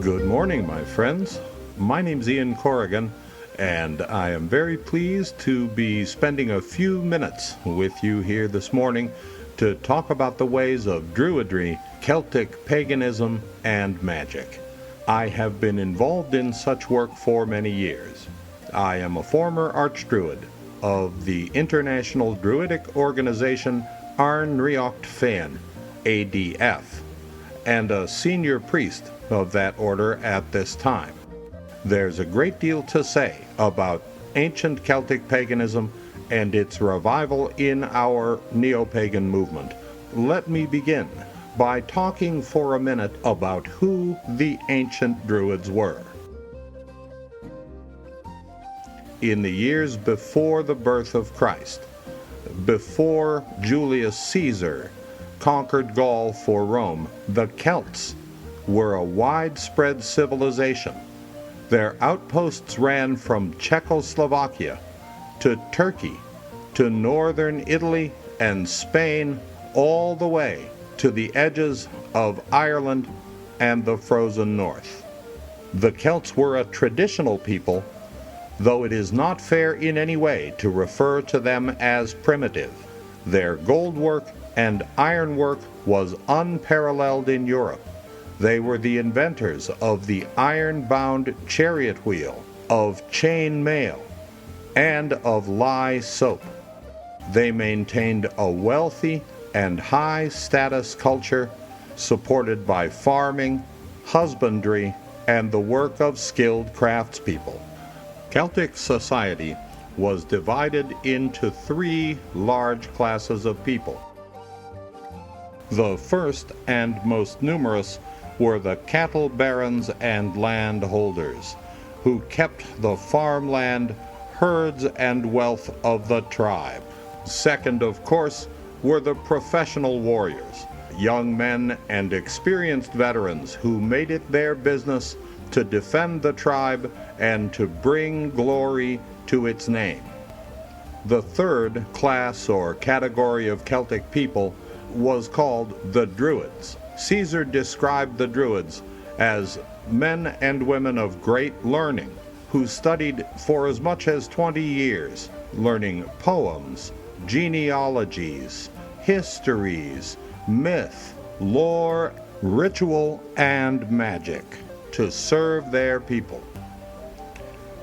Good morning, my friends. My name's Ian Corrigan, and I am very pleased to be spending a few minutes with you here this morning to talk about the ways of Druidry, Celtic paganism, and magic. I have been involved in such work for many years. I am a former Archdruid of the international Druidic organization Archdruid ADF, and a senior priest of that order at this time. There's a great deal to say about ancient Celtic paganism and its revival in our neo-pagan movement. Let me begin by talking for a minute about who the ancient Druids were. In the years before the birth of Christ, before Julius Caesar conquered Gaul for Rome, the Celts were a widespread civilization. Their outposts ran from Czechoslovakia to Turkey to northern Italy and Spain, all the way to the edges of Ireland and the frozen north. The Celts were a traditional people, though it is not fair in any way to refer to them as primitive. Their goldwork and ironwork was unparalleled in Europe. They were the inventors of the iron-bound chariot wheel, of chain mail, and of lye soap. They maintained a wealthy and high-status culture supported by farming, husbandry, and the work of skilled craftspeople. Celtic society was divided into three large classes of people. The first and most numerous were the cattle barons and landholders, who kept the farmland, herds, and wealth of the tribe. Second, of course, were the professional warriors, young men and experienced veterans who made it their business to defend the tribe and to bring glory to its name. The third class or category of Celtic people was called the Druids. Caesar described the Druids as men and women of great learning who studied for as much as 20 years, learning poems, genealogies, histories, myth, lore, ritual, and magic to serve their people.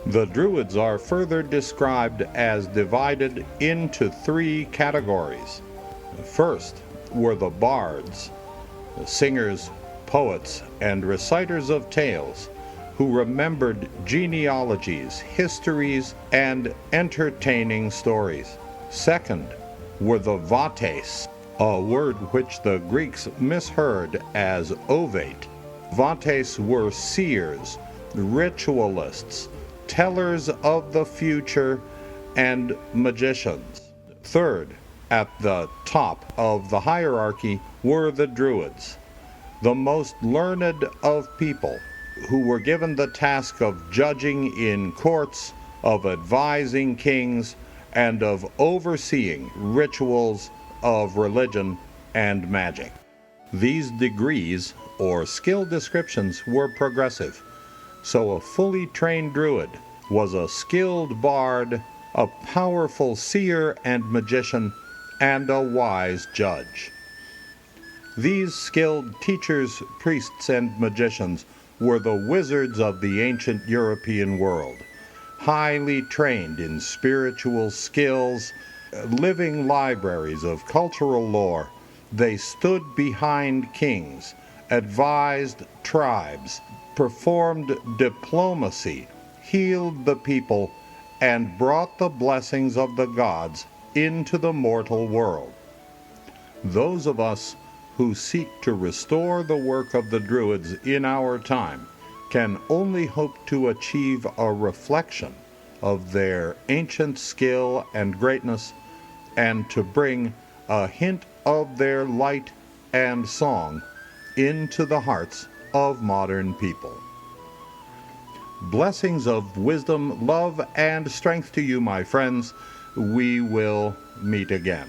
The Druids are further described as divided into three categories. First were the bards, singers, poets, and reciters of tales who remembered genealogies, histories, and entertaining stories. Second were the vates, a word which the Greeks misheard as ovate. Vates were seers, ritualists, tellers of the future, and magicians. Third, at the top of the hierarchy, were the Druids, the most learned of people, who were given the task of judging in courts, of advising kings, and of overseeing rituals of religion and magic. These degrees, or skill descriptions, were progressive, so a fully trained Druid was a skilled bard, a powerful seer and magician, and a wise judge. These skilled teachers, priests, and magicians were the wizards of the ancient European world, highly trained in spiritual skills, living libraries of cultural lore. They stood behind kings, advised tribes, performed diplomacy, healed the people, and brought the blessings of the gods into the mortal world. Those of us who seek to restore the work of the Druids in our time can only hope to achieve a reflection of their ancient skill and greatness, and to bring a hint of their light and song into the hearts of modern people. Blessings of wisdom, love, and strength to you, my friends. We will meet again.